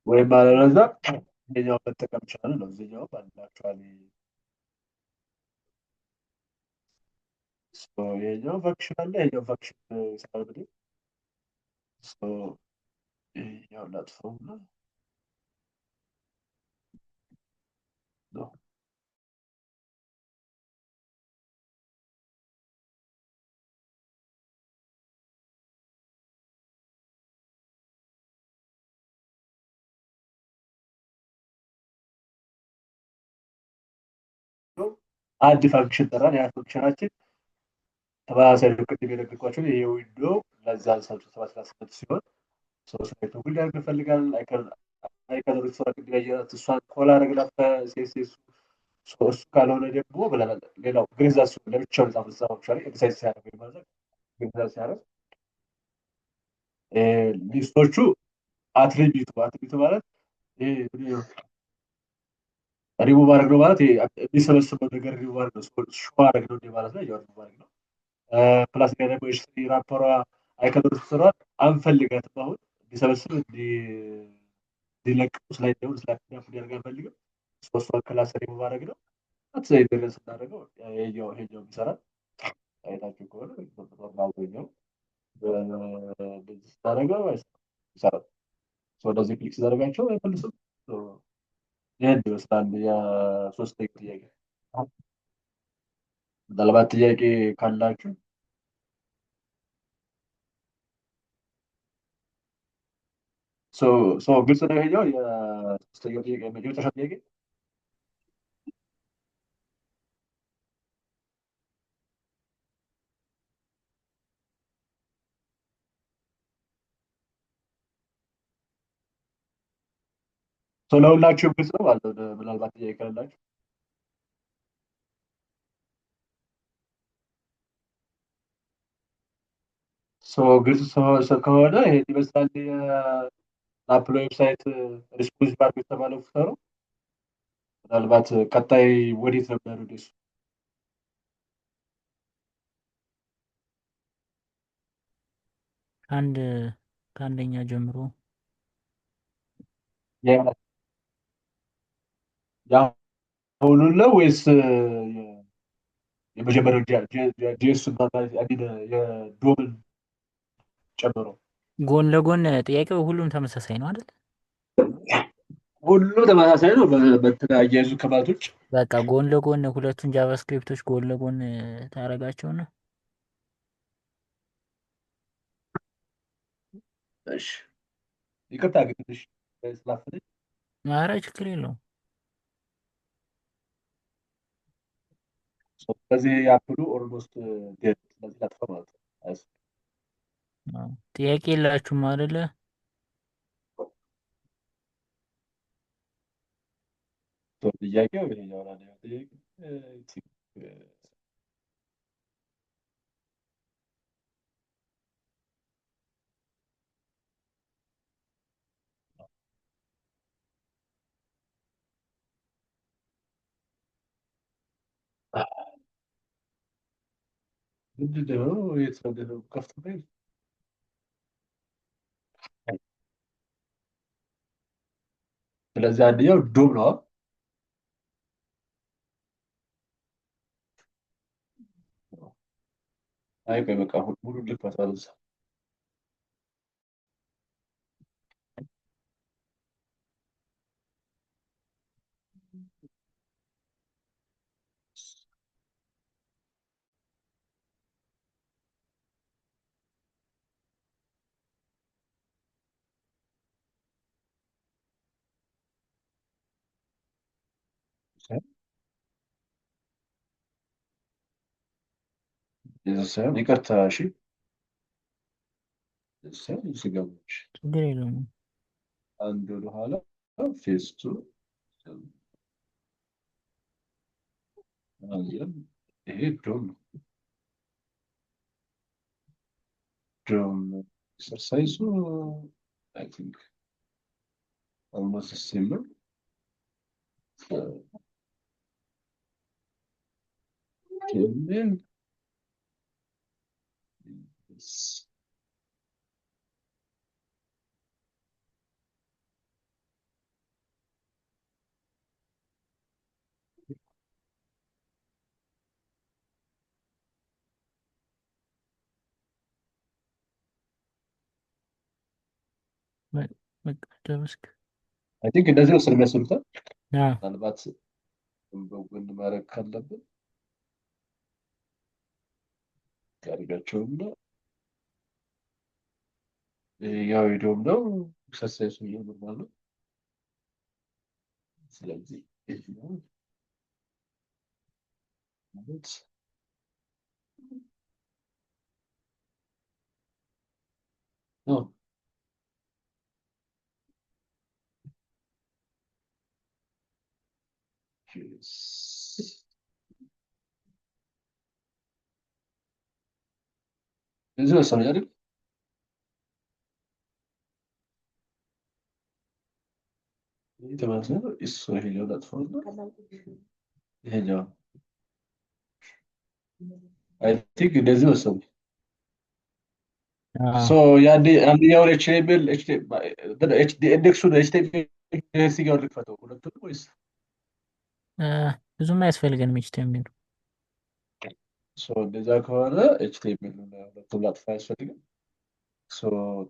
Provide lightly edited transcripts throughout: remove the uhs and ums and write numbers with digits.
ወይም አለበለዛ ይሄኛው መጠቀም ይችላል ነው። እዚህኛው አክቹዋሊ ይሄኛው ፋንክሽን አለ፣ ይሄኛው ፋንክሽን ይሰራል ብዬ ይሄኛው ላጥፈው ነው። አንድ ፋንክሽን ጠራን። ያ ፋንክሽናችን ተመሳሳይ ነው። ቅድም የነገርኳቸው ይሄ ዊንዶ ለዛ ሰባት ሲሆን ሰዎች ላይ ሁሉ ያደርግ ይፈልጋል። አይከን ሪሶራ ቅድም ያየናት እሷን ኮላ አረግላት ከሴሴሱ እሱ ካልሆነ ደግሞ ብለናል። ሌላው ግንዛቤ ለብቻው ጻፍ ጻፎች ላይ ኤክሰርሳይዝ ሲያደርግ ማለት ግንዛቤ ሲያደርግ ሊስቶቹ አትሪቢዩት ማለት ይሄ ሪሙቭ ማድረግ ነው ማለት የሚሰበስበው ነገር ሪሙቭ ማድረግ ነው። ሾ ማድረግ ነው ማለት ነው። ሪሙቭ ማድረግ ነው። ፕላስ ላይ ደግሞ ራፐሯ አይከን ሪሶራ አንፈልጋትም። አሁን እንዲሰበስብ እንዲለቅ ስላይድ ደግሞ ስላይድ እንዲያደርግ አንፈልግም። ሶስቷን ክላስ ሪሙቭ ማድረግ ነው። አትሳይ ድረስ ስናደርገው ይሄኛው ይሰራል። አይታችሁ ከሆነ ኖርማል ስታደርገው ይሰራል። ወደዚህ ክሊክ ስታደርጋቸው አይመልስም። ይህን ይመስላል የሶስተኛ ጥያቄ። ምናልባት ጥያቄ ካላችሁ ግልጽ ነው። ይሄኛው የሶስተኛው ጥያቄ የመጨረሻ ጥያቄ ለሁላችሁም ግልጽ ነው ማለት ነው። ምናልባት ጥያቄ ካላችሁ ግልጽ ከሆነ ይሄን ይመስላል። የአፕል ዌብሳይት ሪስፖንስ ባር የተባለው ፍጠሩ። ምናልባት ቀጣይ ወዴት ነበር ወደሱ ከአንደኛ ጀምሮ የአሁኑን ነው ወይስ የመጀመሪያው ጂኤስ የዶምን ጨምሮ? ጎን ለጎን ጥያቄው ሁሉም ተመሳሳይ ነው አይደል? ሁሉም ተመሳሳይ ነው በተለያየ ከማለቶች በቃ ጎን ለጎን ሁለቱን ጃቫስክሪፕቶች ጎን ለጎን ታደርጋቸው ነው። እሺ ይቅርታ ግን ትንሽ ስላፈነኝ። ኧረ ችግር የለውም። ስለዚህ የአፕሉ ኦልሞስት ዴድ፣ ስለዚህ ላጥፋ ማለት ነው። ጥያቄ የላችሁም አይደለ? ጥያቄው ይሄኛው ነው። ምንድን ነው የተሰደደው? ከፍቶ ስለዚህ አንደኛው ዶም ነው። አይ ቆይ በቃ ሙሉ ልክ ማስባለዛ ሳይሆን ይቅርታ። እሺ ሳይሆን ስገቦች ችግር የለውም። አንድ ወደኋላ ፌስቱ ይሄ ዶም ነው። ዶም ኤክሰርሳይዙ አይ ቲንክ ኦልሞስት ሴም ነው። መቀደምስክ አይ ቲንክ እንደዚህ ነው ስለሚያስሉት አ ምናልባት በጎን ማድረግ ካለብን ያድርጋቸውና ያው ቪዲዮም ነው ኤክሰርሳይዝ ኖርማል ነው። ስለዚህ ይሄኛው ማለት ነው እዚህ መሰለኝ አይደል? ይሄ ተመሳሳይ ነው። እሱ ይሄኛው ላጥፋውና ይሄኛው አይ ቲንክ እንደዚህ መሰለኝ። አ ሶ ያንኛውን ኤችቲኤምኤል ኢንዴክሱን ኤችቲኤምኤል ሲጋር ልክፈተው ሁለቱን ወይስ ብዙም አያስፈልገንም ኤችቲኤምኤል ሶ እንደዛ ከሆነ ኤችቲኤምኤል ሁለቱን ላጥፋ አያስፈልግም። ሶ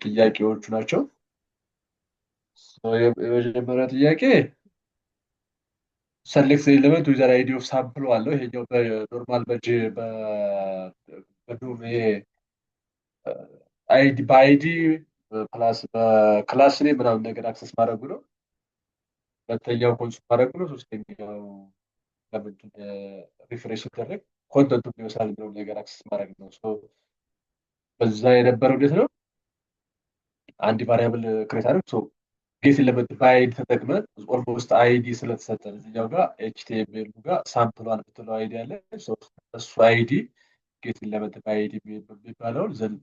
ጥያቄዎቹ ናቸው። ሶ የመጀመሪያ ጥያቄ ሰሌክት ኤሌመንት ዊዘር አይዲ ኦፍ ሳምፕል አለው። ይሄኛው በኖርማል በዱም ይሄ አይዲ በአይዲ ፕላስ በክላስ ላይ ምናምን ነገር አክሰስ ማድረጉ ነው። ሁለተኛው ኮንሱም ማድረጉ ነው። ሶስተኛው ለምንድን ሪፍሬሽ ሲደረግ ኮንተንቱ ይመስላል የሚለውን ነገር አክሰስ ማድረግ ነው። በዛ የነበረው እንዴት ነው? አንድ ቫሪያብል ክሬት አድርግ ጌት ኤሌመንት በአይዲ ተጠቅመን ኦልሞስት አይዲ ስለተሰጠን እዚኛው ጋር ኤችቲኤምኤል ጋር ሳምፕሏን የምትለው አይዲ አለ። እሱ አይዲ ጌት ኤሌመንት በአይዲ የሚባለውን ዘን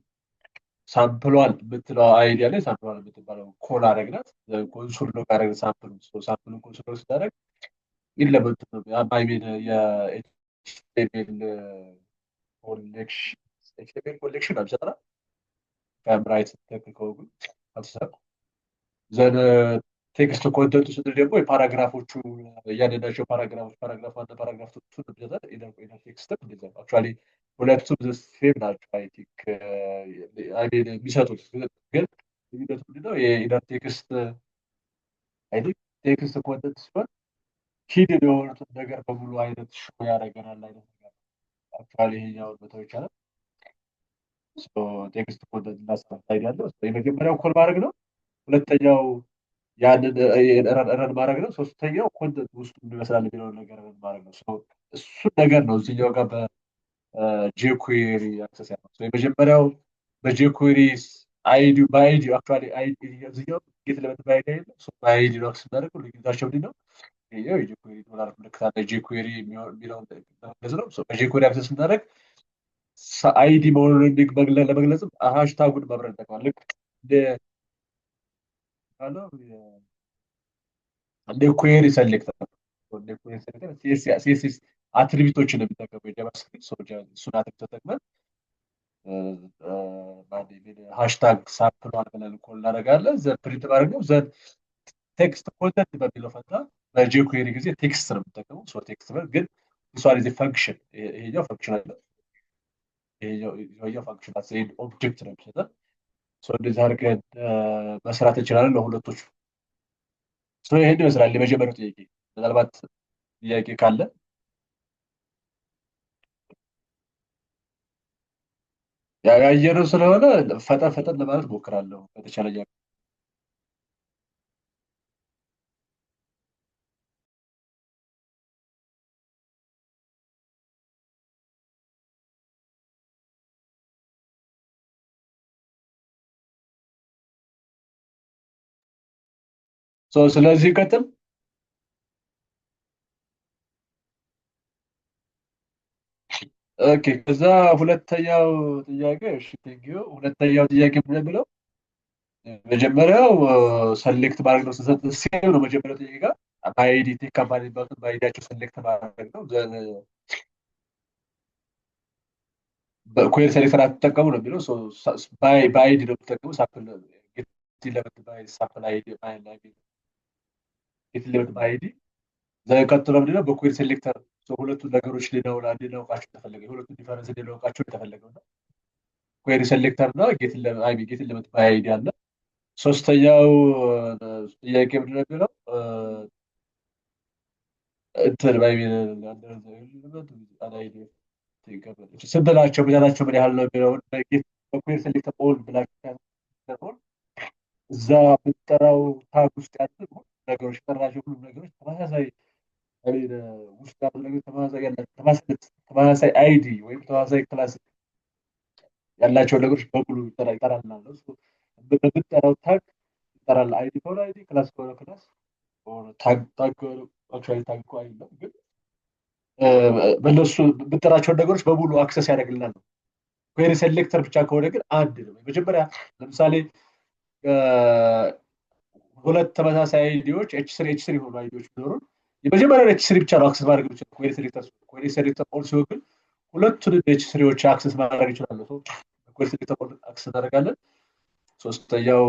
ሳምፕሏን የምትለው አይዲ አለ። ሳምፕሏን የምትባለው ኮል አደረግናት። ኮንሱል ነው ካደረግን ሳምፕሉን ኮንሱል ነው ስታደረግ ኢለመንቱ ነው ማይሜን የኤችቲኤምኤል ኮሌክሽን አብሰራ ከምራይት ትክክል ከሆኑ አልተሰራ ዘን ቴክስት ኮንተንቱ ስንል ደግሞ የፓራግራፎቹ እያንዳንዳቸው ፓራግራፍ ዋና ፓራግራፍ ቱን ብዘታል ኢነር ቴክስት እንደዛ አክቹዋሊ ሁለቱም ሴም ናቸው። አይ ቲንክ የሚሰጡት ግን ልዩነቱ ምንድነው? የኢነር ቴክስት አይ ቲንክ ቴክስት ኮንተንት ሲሆን ሂድን የሆኑትን ነገር በሙሉ አይነት ሾ ያደርገናል አይነት ነገር አክቹዋሊ ይሄኛውን መተው ይቻላል። ቴክስት ኮንተንት እናስተናግድ ያለው የመጀመሪያው ኮል ማድረግ ነው። ሁለተኛው ያንን ረን ማድረግ ነው። ሶስተኛው ኮንተንት ውስጡ ይመስላል የሚለውን ነገር ረን ማድረግ ነው። እሱን ነገር ነው እዚኛው ጋር በጄኩዌሪ አክሰስ ያለው። የመጀመሪያው በጄኩዌሪ አይዲ በአይዲ አክቹዋሊ እዚኛው ጌት ኤሌመንት በአይዲ አይደለም በአይዲ ነው አክሰስ የሚያደርገው። ልዩነታቸው ምንድን ነው? ይሄኛው የጄኩዌሪ ዶላር ምልክት አለ። ጄኩዌሪ የሚለውን ለመግለጽ ነው። በጄኩዌሪ አክሰስ ስናደርግ አይዲ መሆኑን ለመግለጽም ሃሽታጉን መብረር ይጠቅማል። ልክ እንደ ኩዌሪ ሴሌክተር ሲኤስኤስ አትሪቢዩቶችን የሚጠቀሙ የጃቫስክሪፕት እሱን አትሪቢዩት ተጠቅመን ሃሽታግ ሳምፕሏን ብለን ኮል እናደርጋለን። ዘን ፕሪንት ማድረግ ነው። ዘን ቴክስት ኮንተንት በሚለው ፈንታ በጄኩዌሪ ጊዜ ቴክስት ነው የምጠቀመው። ቴክስት ግን እሷን ጊዜ ፈንክሽን ይሄኛው ፈንክሽን አለ። ይሄኛው ፈንክሽን አለ። ኦብጀክት ነው የሚሰጠን። እንደዚህ አድርገን መስራት እንችላለን ለሁለቶቹ። ይህን ይመስላል የመጀመሪያው ጥያቄ። ምናልባት ጥያቄ ካለ ያየነው ስለሆነ ፈጠን ለማለት ሞክራለሁ በተቻለኝ። ስለዚህ ቀጥል። ኦኬ ከዛ ሁለተኛው ጥያቄ እሺ ቴንኪዩ። ሁለተኛው ጥያቄ ምንድን ነው? መጀመሪያው ሰሌክት ማድረግ ነው። ሴም ነው መጀመሪያው ጥያቄ ጋር በአይዲ ቴክ ካምፓኒ የሚባሉትን በአይዲያቸው ሰሌክት ማድረግ ነው። በኩዌሪ ሴሌክተር አትጠቀሙ ነው የሚለው። በአይዲ ነው የምትጠቀሙ። ሳምፕል በአይዲ ቀጥሎ ምንድነው? በኩዌሪ ሴሌክተር ሁለቱን ነገሮች ልናውቃቸው ተፈለገ። ሁለቱን ዲፈረንስ ልናውቃቸው የተፈለገው እና ኩዌሪ ሴሌክተር እና ጌት ኤሌመንት በአይዲ አለ። ሶስተኛው ጥያቄ ምንድን ነው የሚለው እንትን ስንት ናቸው ብዛታቸው ምን ያህል ነው የሚለውን በኩዌር ሴሌክተር ኦል ብላችሁ እዛ የምትጠራው ታግ ውስጥ ያሉ ሁሉም ነገሮች ጠራቸው ሁሉም ነገሮች ተመሳሳይ ውስጥ ያሉ ነገሮች ተመሳሳይ አይዲ ወይም ተመሳሳይ ክላስ ያላቸውን ነገሮች በሙሉ ይጠራል ማለት ነው። በምትጠራው ታግ ይጠራል። አይዲ ከሆነ አይዲ፣ ክላስ ከሆነ ክላስ፣ ታግ ከሆነ አክቹዋሊ ታግ እኮ አይደለም ግን በእነሱ ብትጠራቸውን ነገሮች በሙሉ አክሰስ ያደርግልናል ነው። ኩዌሪ ሴሌክተር ብቻ ከሆነ ግን አንድ ነው። መጀመሪያ ለምሳሌ ሁለት ተመሳሳይ አይዲዎች ኤች ስሪ የሆኑ አይዲዎች ቢኖሩን የመጀመሪያ ኤች ስሪ ብቻ ነው አክሰስ ማድረግ የሚችለው ኩዌሪ ሴሌክተር ኦል ሲሆን ግን ሁለቱንም ኤች ስሪዎች አክሰስ ማድረግ ይችላሉ። ኩዌሪ ሴሌክተር ኦል አክሰስ እናደርጋለን። ሶስተኛው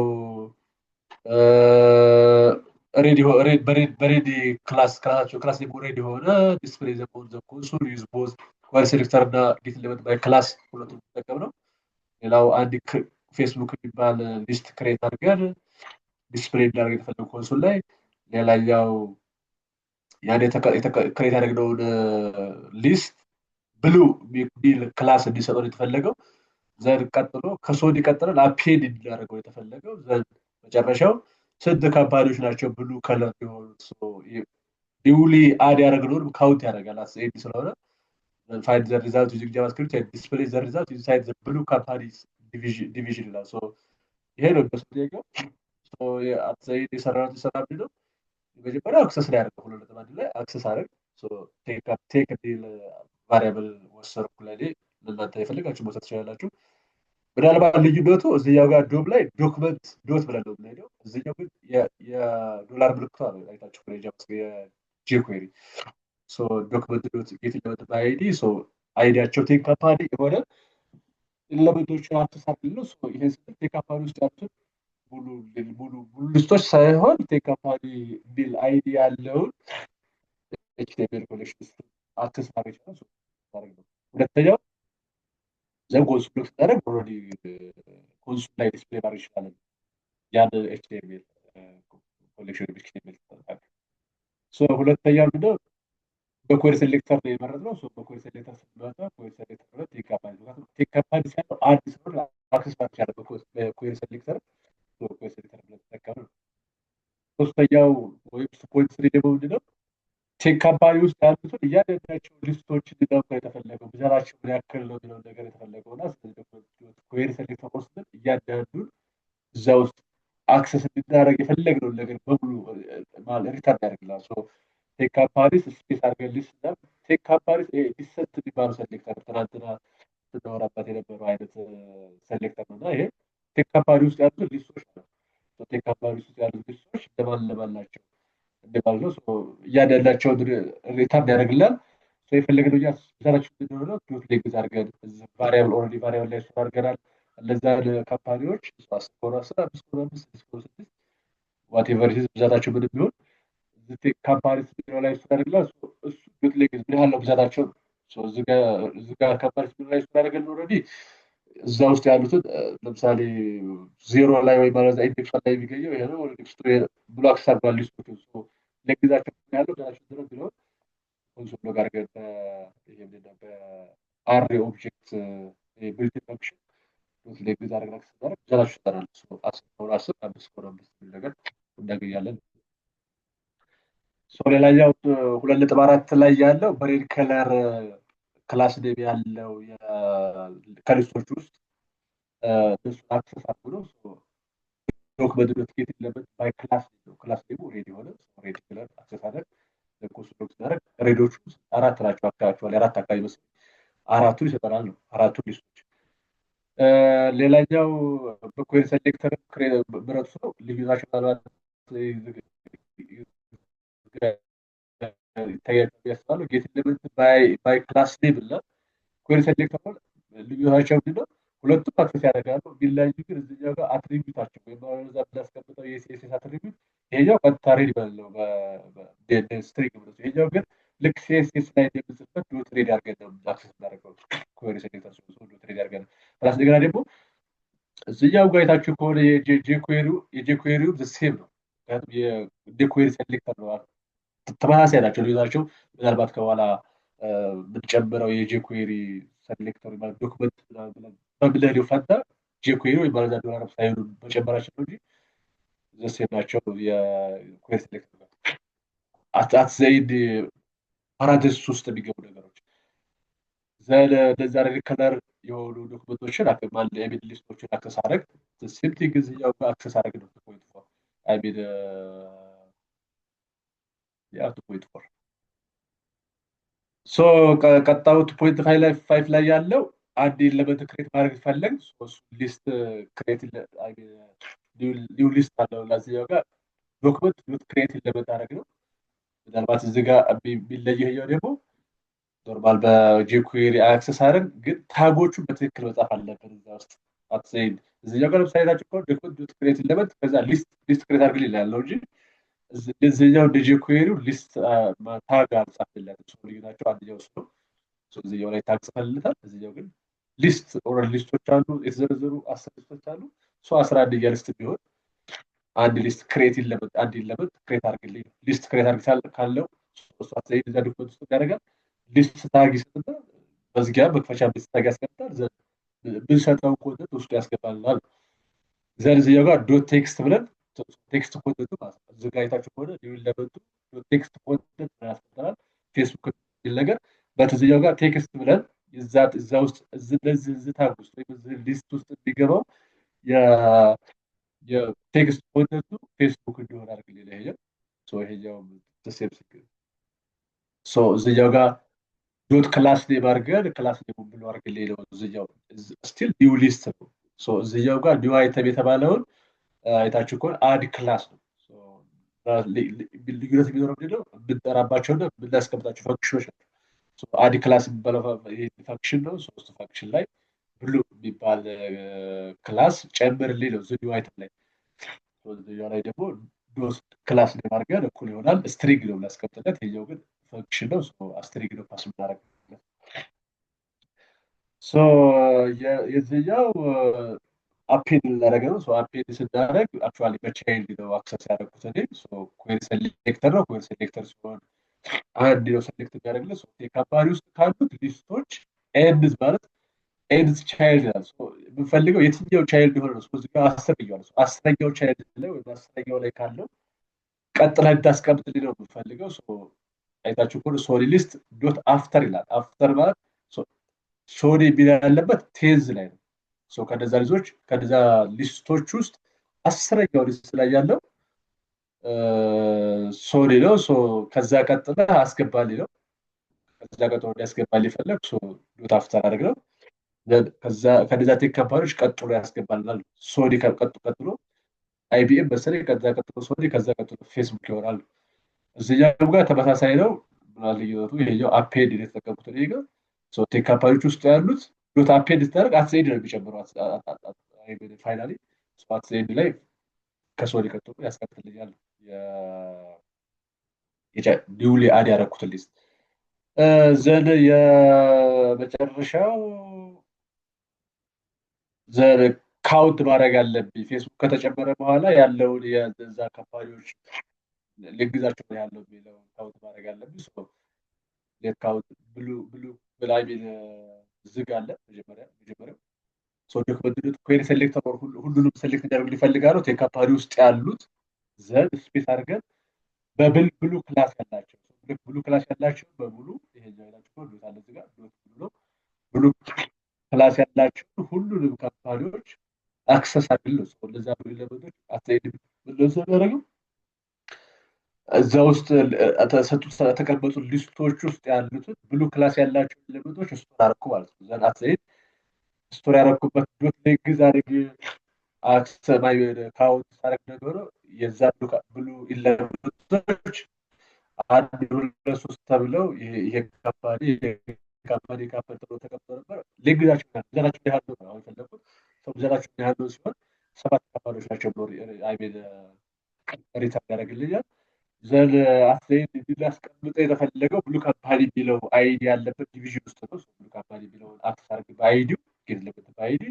በሬዲ ክላሳቸው ክላስ ሬዲ የሆነ ዲስፕሌይ ዘ ኮንሶል ዩዝ ቦዝ ኩዌሪ ሴሌክተር እና ጌት ኤሌመንት ባይ ክላስ ሁለቱም የሚጠቀም ነው። ሌላው አንድ ፌስቡክ የሚባል ሊስት ክሬት አድርገን ዲስፕሌይ እንዳደርግ የተፈለገው ኮንሶል ላይ፣ ሌላኛው ያን ክሬት ያደረግነውን ሊስት ብሉ የሚል ክላስ እንዲሰጠው የተፈለገው። ዘን ቀጥሎ ከሶዲ ቀጥለን አፔንድ እንዲያደርገው የተፈለገው። ዘን መጨረሻው ስንት ካምፓኒዎች ናቸው ብሉ ከለር የሆኑት ኒውሊ አድ ያደረግነውን ካውንት ያደርጋል ኤንድ ስለሆነ ፋይንድ ዘ ሪዛልት ዩዚንግ ጃቫስክሪፕት ኤንድ ዲስፕሌይ ዘ ሪዛልት ኢንሳይድ ዘ ብሉ ካምፓኒስ ዲቪዥን ይላል። ይሄ ነው የሚመስለው ጥያቄው። አትዘይድ የሰራነው ስራ ምንድን ነው? የመጀመሪያው አክሰስ ላይ ያደርገው ሁለት ነጥብ አንድ ላይ አክሰስ አደረግ ቴክ ዲል ቫሪያብል ወሰድኩ ለእኔ ለእናንተ የፈለጋችሁ መውሰድ ትችላላችሁ። ምናልባት ልዩነቱ እዚኛው ጋር ዶም ላይ ዶክመንት ዶት ብለን ነው የምንሄደው። እዚኛው ግን የዶላር ምልክቷ ነው አይታችሁ የጄኩዌሪ ዶክመንት ዶት ጌት ኤሌመንት በአይዲ አይዲያቸው ቴክ ካምፓኒ የሆነ ኤሌመንቶችን አክሰስ ነው። ይሄን ስል ቴክ ካምፓኒ ውስጥ ያሉትን ሙሉ ሊስቶች ሳይሆን ቴክ ካምፓኒ ቢል አይዲ ያለውን ኤችቲኤምኤል ኮሌክሽን አክሰስ ማድረግ ይችላል። ሁለተኛው ዘን ኮንሱል ስታደርግ ኦልሬዲ ኮንሱል ላይ ዲስፕሌይ ማድረግ ይችላለን ያን ኤችቲኤምኤል ኮሌክሽን ኤችቲኤምኤል ተጠቃሚ። ሁለተኛው ምንድነው በኩዌሪ ሴሌክተር ነው የመረጥነው። በኩዌሪ ሴሌክተር ስንመጣ ኩዌሪ ሴሌክተር ቴክ ካምፓኒ ቴክ ካምፓኒ ሳይሆን አንድ ሰው አክሰስ ማድረግ ይችላል በኩዌሪ ሴሌክተር ኩዌሪ ሴሌክተር ብለን ተጠቀምን። ሶስተኛው ወይም ፖይንት ስሪ ደግሞ ምንድነው ቴክ ካምፓኒ ውስጥ ያሉትን እያንዳንዳቸው ሊስቶች እንዲጠብቁ የተፈለገው ብዛታቸው ምን ያክል ነው የሚለውን ነገር የተፈለገው እና ኩዌሪ ሴሌክተር ውስጥ እያንዳንዱን እዛ ውስጥ አክሰስ እንድናደርግ የፈለግነውን ነገር በሙሉ ሪተርን ያደርግላል። ቴክ ካምፓኒስ ስፔስ አድርገን ሊስት እና ቴክ ካምፓኒስ ዲሰንት የሚባሉ ሴሌክተር ትናንትና ስናወራበት የነበረው አይነት ሴሌክተር ነው እና ይሄ ቴክ ካምፓኒ ውስጥ ያሉት ሊስቶች ነው። ቴክ ካምፓኒ ውስጥ ያሉት ሊስቶች ለማን ናቸው እንደማለት ነው። እያንዳንዳቸውን ሪተርን ያደርግላል። የፈለግነው ብዛታቸው እንደሆነ ዶት ሌግዝ አድርገን ቫሪያብል ኦልሬዲ ቫሪያብል ላይ እሱን አድርገናል። እነዛን ካምፓኒዎች 10 ከሆነ 10 5 ከሆነ 5 6 ከሆነ 6 ዋቴቨር ብዛታቸው ምንም ቢሆን ካምፓኒ ላይ እሱን ያደርግላል። እሱ ዶት ሌግዝ ምን ያህል ነው ብዛታቸው እዚህ ጋር ካምፓኒ ላይ እሱን ያደርገን ኦልሬዲ እዛ ውስጥ ያሉትን ለምሳሌ ዜሮ ላይ ወይ ማለት ኢንዴክስ ላይ የሚገኘው ይሄ ነው። ኢንዴክስ ብሎ አክሰስ አድርጓል ሊስቶች ለግዛቸው ያለው ዳታቸው ድረስ ቢሆን ኮንሶል ጋር ገ በአሬ ኦብጀክት ቢልት ፈንክሽን ለግዛ አድርገን አክሰስ ማድረግ ብዛታቸው ይሰራል። 10 ከሆነ 10 5 ከሆነ 5 የሚል ነገር እናገኛለን። ሌላኛው 2.4 ላይ ያለው በሬድ ከለር ክላስ ኔም ያለው ከሊስቶች ውስጥ እሱ አክሰስ አድርጎ ዶክመንት ዶት ጌት ኤሌመንት ባይ ክላስ ነው። ክላስ ኔሙ ሬድ የሆነ ሬድ ከለር አክሰስ አድርገን ኮንሶል ስናደርግ ሬዶቹ አራት ናቸው። አካባቢ አራት አካባቢ መስሎኝ አራቱን ይሰጠናል ነው አራቱን ሊስቶች። ሌላኛው በኩዌሪ ሴሌክተር ምረጡ ነው ልዩናቸው ምናልባት ይታያል ያስባሉ። ጌት ኤሌመንት ባይ ክላስ ኔም እና ኩዌሪ ሴሌክተር ልዩነታቸው ምንድነው? ሁለቱም አክሰስ ያደርጋሉ። ቢላዩ ግን እዚህኛው ጋር አትሪቢዩታቸው ወይም በዛ ብናስቀምጠው የሲኤስኤስ atribute ይሄኛው ቀጥታ ሬድ ባለው በስትሪንግ ብሎ ይሄኛው ግን ልክ ሲኤስኤስ ላይ እንደምንጽፍበት ዶት ሬድ አድርገን ነው አክሰስ እናደርገው ኩዌሪ ሴሌክተር ዶት ሬድ አድርገን ፕላስ እንደገና ደግሞ እዚህኛው ጋር አይታችሁ ከሆነ የጄኩዌሪው ሴም ነው። ምክንያቱም የጄኩዌሪ ሴሌክተር ነው ተመሳሳይ ናቸው። ልዩነታቸው ምናልባት ከኋላ የምንጨምረው የጄኩዌሪ ሴሌክተር ማለት ዶክመንት በምንሄደው ፈንታ ጄኩዌሪ ወይ ማለት ዶላር ሳይሆኑ መጨመራቸው ነው እንጂ ዘሴም ናቸው። የኩዌሪ ሴሌክተር ጋር አትዘይድ ፓራንቴሲስ ውስጥ የሚገቡ ነገሮች እንደዛ አይነት ከለር የሆኑ ዶክመንቶችን አይሚን ሊስቶችን አክሰስ አደረግ ሲምፕሊ ጊዜያው አክሰስ አደረግ ነው ፖይንት ፎር አይሚን ያ ፖይንት ፎር ሶ ቀጣዩ ፖይንት ፋይቭ ላይ ያለው አንድ ኤለመንት ክሬት ማድረግ ፈለግ ሊስት ክሬት ኒው ሊስት አለው ለዚህኛው ጋር ዶክመንት ክሬት ኤለመንት አደረግ ነው። ምናልባት እዚህ ጋር የሚለየው ደግሞ ኖርማል በጄኩዌሪ አክሰስ አድረግ ግን ታጎቹን በትክክል መጻፍ አለብን እዛ ውስጥ አትሰይድ እዚህኛው ጋር ለምሳሌ ታችሁ ከሆነ ዶክመንት ክሬት ኤለመንት ከዛ ሊስት ክሬት አድርግ ይላል ነው እንጂ እዚህኛው እንደ ጄኩዌሪው ሊስት ታግ አልጻፍለትም። ሰው ልዩናቸው አንደኛው እሱ ነው። እዚህኛው ላይ ታግ ጽፈልለታል። እዚህኛው ግን ሊስት ኦልሬዲ ሊስቶች አሉ፣ የተዘረዘሩ 10 ሊስቶች አሉ። 11ኛ ሊስት ቢሆን አንድ ሊስት ክሬት ኤለመንት አንድ ኤለመንት ክሬት አድርግልኝ ሊስት ክሬት አድርግ ካለው እሱ አትሰይድ እዛ ዶክመንት ውስጥ ያደርጋል። ሊስት ታግ ይሰጥና መዝጊያ መክፈቻ ሊስት ታግ ያስቀምጣል። ብንሰጠው ኮንተንት ውስጡ ያስገባልናል። እዚህኛው ጋር ዶት ቴክስት ብለን ቴክስት ኮንተንቱ ማለት ነው። እዚህ ጋር አይታችሁ ከሆነ ኤለመንቱ ቴክስት ኮንተንት ያስቀምጠናል። ፌስቡክ የሚል ነገር በትዝኛው ጋር ቴክስት ብለን እዛ ውስጥ እዚህ ታግ ውስጥ ወይም እዚህ ሊስት ውስጥ የሚገባው የቴክስት ኮንተንቱ ፌስቡክ እንዲሆን አድርግልኝ ነው። ይሄኛው ሴም እዚኛው ጋር ዶት ክላስ ኔም አድርገን ክላስ ኔም ብሎ አድርግልኝ ነው። እዚኛው ስቲል ኒው ሊስት ነው። እዚኛው ጋር ኒው አይተም የተባለውን አይታችሁ ከሆነ አድ ክላስ ነው። ልዩነት የሚኖረው ምንድነው? የምንጠራባቸውና የምናስቀምጣቸው ፈንክሽኖች ናቸው። አድ ክላስ የሚባለው ፈንክሽን ነው። ሶስት ፈንክሽን ላይ ብሉ የሚባል ክላስ ጨምርልኝ ነው ኒው አይተም ላይ። እዚኛው ላይ ደግሞ ዶት ክላስ ኔም አድርገን እኩል ይሆናል ስትሪንግ ነው የምናስቀምጥለት። ይሄኛው ግን ፈንክሽን ነው። ስትሪንግ ነው ፓስ የምናደርግለት። የዚህኛው አፔንድ ልናደረገ ነው። አፔንድ ስናደረግ አክቹዋሊ በቻይልድ ነው አክሰስ ያደረጉት እኔ ኩዌሪ ሴሌክተር ነው። ኩዌሪ ሴሌክተር ሲሆን አንድ ነው ሴሌክት የሚያደርግለት ካምፓኒ ውስጥ ካሉት ሊስቶች ኤንድ ማለት ኤንድ ቻይልድ ይላል። የምንፈልገው የትኛው ቻይልድ የሆነ ነው። እዚህ ጋር 10 ብያለሁ። 10ኛው ቻይልድ ላይ ወይ 10ኛው ላይ ካለው ቀጥለህ እንድታስቀምጥልኝ ነው የምፈልገው። አይታችሁ ከሆነ ሶሪ ሊስት ዶት አፍተር ይላል። አፍተር ማለት ሶሪ የሚል ያለበት ቴንዝ ላይ ነው። ከነዛ ልጆች ከነዛ ሊስቶች ውስጥ 10ኛው ሊስት ላይ ያለው ሶሪ ነው። ከዛ ቀጥለ አስገባልኝ ነው። ከዛ ቀጥሎ ያስገባልኝ ፈለግ ዶት አፍተር አድርግ ነው። ከነዛ ቴክ ካምፓኒዎች ቀጥሎ ያስገባልናል። ሶሪ ቀጥሎ አይቢኤም መሰለኝ፣ ከዛ ቀጥሎ ሶሪ፣ ከዛ ቀጥሎ ፌስቡክ ይሆናል። እዚኛው ጋር ተመሳሳይ ነው። ልዩነቱ ይሄኛው አፔንድ የተጠቀሙት እኔ ጋር ቴክ ካምፓኒዎች ውስጥ ያሉት ዶት አፔንድ ስታደርግ አትሴድ ነው የሚጨምረው። ፋይናሊ አትሴድ ላይ ከሶሪ ቀጥሎ ያስቀጥልኛል ኒውሊ አድ ያደረኩትን ሊስት። ዘን የመጨረሻው ዘን ካውንት ማድረግ አለብኝ። ፌስቡክ ከተጨመረ በኋላ ያለውን የዛ ካምፓኒዎች ልግዛቸው ነው ያለው የሚለው ካውንት ማድረግ አለብኝ። ካውንት ብሉ ብላይ ዝግ አለ መጀመሪያው ዶክመንት ኩዌሪ ሴሌክተር ሁሉንም ሴሌክት እንዲያደርጉ ይፈልጋሉ። ካምፓኒ ውስጥ ያሉት ዘን ስፔስ አድርገን በብሉ ክላስ ያላቸው ብሉ ክላስ ያላቸው በሙሉ ይሄኛው ያላቸው ዶት አለ እዚህ ጋር ዶት ብሉ ነው። ብሉ ክላስ ያላቸው ሁሉንም ካምፓኒዎች አክሰስ አድርገው ለዛ ብሉ ለበዶች አትሄድ ብለው ያደረገው እዛ ውስጥ ተቀመጡ ሊስቶች ውስጥ ያሉትን ብሉ ክላስ ያላቸው ኤሌመንቶች ስቶር አደረኩ ማለት ነው። ዘን አትሄድ ስቶር ያደረኩበት ዶት ሌግዝ አድርግ አክሰማይ ካውንት ሳረግ ነገሩ የዛ ብሉ ኤሌመንቶች አንድ ሁለት ሶስት ተብለው ይሄ ካምፓኒ ተብሎ ተቀምጦ ነበር። ሌግዛቸው ብዛታቸው ያህል ነው አሁን የፈለኩት ብዛታቸው ያህል ነው ሲሆን 7 ካምፓኒዎች ናቸው ብሎ አይሜን ሪተርን ያደርግልኛል። ዘን አትሌት ሊያስቀምጠ የተፈለገው ብሉ ካምፓኒ የሚለው አይዲ ያለበት ዲቪዥን ውስጥ ነው። ብሉ ካምፓኒ የሚለውን አክሰስ አድርግ በአይዲው ጌት ለበት በአይዲ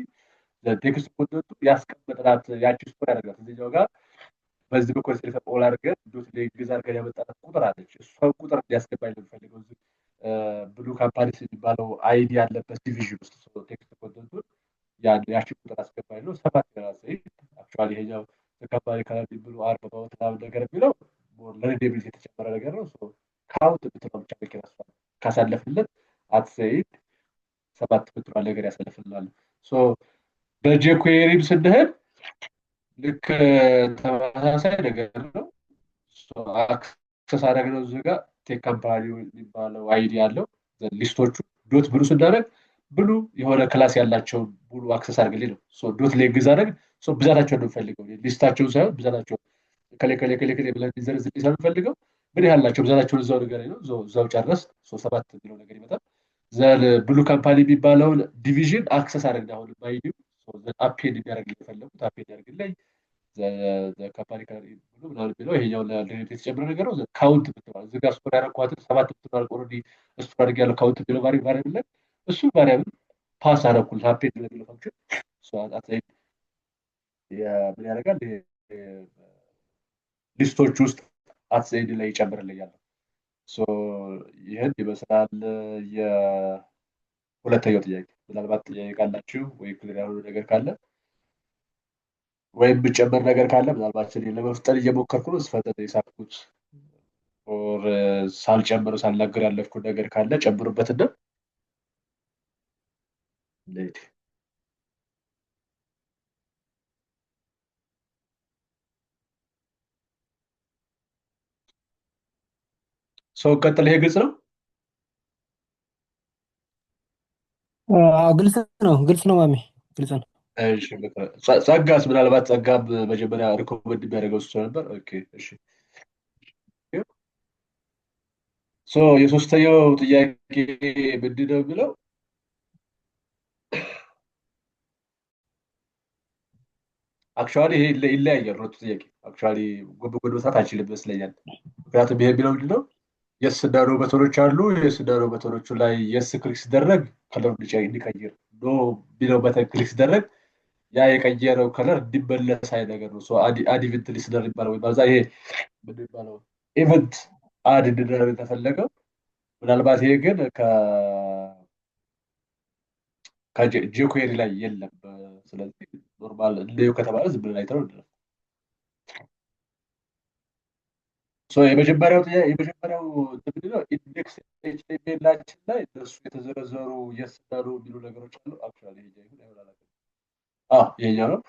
ቴክስት ኮንተንቱ ያስቀመጥናት ያቺ ስቶሪ ያደርጋት እዚህኛው ጋር በዚህ በኩል ሴሌክት ኦል አድርገን ዶት ሌንግዝ አድርገን ያመጣናት ቁጥር አለች። እሷን ቁጥር እንዲያስገባኝ ነው የምፈልገው። እዚህ ብሉ ካምፓኒስ የሚባለው አይዲ ያለበት ዲቪዥን ውስጥ ቴክስት ኮንተንቱን ያቺ ቁጥር አስገባኝ ነው። ሰባት ራሴ አክቹዋሊ ይሄኛው ተከባሪ ከለር ብሉ አርባ በወት ነገር የሚለው ለሬዲብሊቲ የተጨመረ ነገር ነው። ካውንት ብትለው ብቻ በቂ ነው። ካሳለፍለት አትሰይድ ሰባት ብትሏል ነገር ያሳልፍልናል። በጄኩዌሪም ስንሄድ ልክ ተመሳሳይ ነገር ነው። አክሰስ አደረግነው እዚህ ጋር ቴክ ካምፓኒ የሚባለው አይዲ ያለው ሊስቶቹ ዶት ብሉ ስናደርግ ብሉ የሆነ ክላስ ያላቸውን ብሉ አክሰስ አድርግልኝ ነው። ዶት ሌንግዝ አደረግ ብዛታቸውን ነው የምፈልገው ሊስታቸውን ሳይሆን ብዛታቸውን ከሌ ከሌ ከሌ ከሌ ብለን እንዲዘረዝር ሳይሆን የምፈልገው ምን ያህላቸው ብዛታቸውን እዛው ነገር ነው እዛው ጨረስ ሰባት የሚለው ነገር ይመጣል። ብሉ ካምፓኒ የሚባለውን ዲቪዥን አክሰስ አድርግ አሁን ባይዲ አፔንድ የሚያደርግ የፈለጉት አፔንድ ያደርግልኝ ካምፓኒ ብሎ ምናምን የሚለው ይሄኛው ለሬት የተጨመረ ነገር ነው። ካውንት ብትባል እዚህ ጋር ስቶሪ ያደረኳትን ሰባት ብትባል ኦልሬዲ ስቶሪ አድርግ ያለው ካውንት የሚለው ቫሪያብል ላይ እሱ ቫሪያብል ፓስ አደረኩል አፔንድ ለሚለው ፈንክሽን ምን ያደርጋል ሊስቶች ውስጥ አትዘይድ ላይ ይጨምርልኛል። ይህን ይመስላል የሁለተኛው ጥያቄ። ምናልባት ጥያቄ ካላችሁ ወይ ክሊር ያልሆነ ነገር ካለ ወይም ብጨመር ነገር ካለ ምናልባት ለመፍጠር እየሞከርኩ ነው። ስፈጠር የሳትኩት ኦር ሳልጨምር ሳልናገር ያለፍኩት ነገር ካለ ጨምሩበትና ሰው ቀጥል። ይሄ ግልጽ ነው። ግልጽ ነው ማሚ ግልጽ ነው። እሺ ጸጋስ ምናልባት ጸጋም መጀመሪያ ሪኮመንድ የሚያደርገው እሱ ነበር። ኦኬ እሺ የሶስተኛው ጥያቄ ምንድን ነው የሚለው አክቹዋሊ ይሄ ይለያያል። ሁለቱ ጥያቄ አክቹዋሊ ጎን መስራት አንችልም ይመስለኛል። ምክንያቱም ይሄ የሚለው ምንድን ነው የስ እና ኖ በተኖች አሉ። የስ እና ኖ በተኖቹ ላይ የስ ክሊክ ሲደረግ ከለሩ እንዲቀይር፣ ኖ የሚለው በተን ክሊክ ሲደረግ ያ የቀየረው ከለር እንዲመለስ አይነት ነገር ነው። አድ ኢቨንት ሊስነር ይባላል ወይ በዛ ይሄ ምንድን ይባለው ኢቨንት አድ እንድናደርግ የተፈለገው ምናልባት ይሄ ግን ከጄኩዌሪ ላይ የለም። ስለዚህ ኖርማል እንደው ከተባለ ዝም ብለን አይተነው እንደ የመጀመሪያው ምንድን ነው ኢንዴክስ ኤችቲኤምኤላችን ላይ እነሱ የተዘረዘሩ የስ እና ኖ የሚሉ ነገሮች አሉ። አክቹዋሊ ይሄኛው ነው።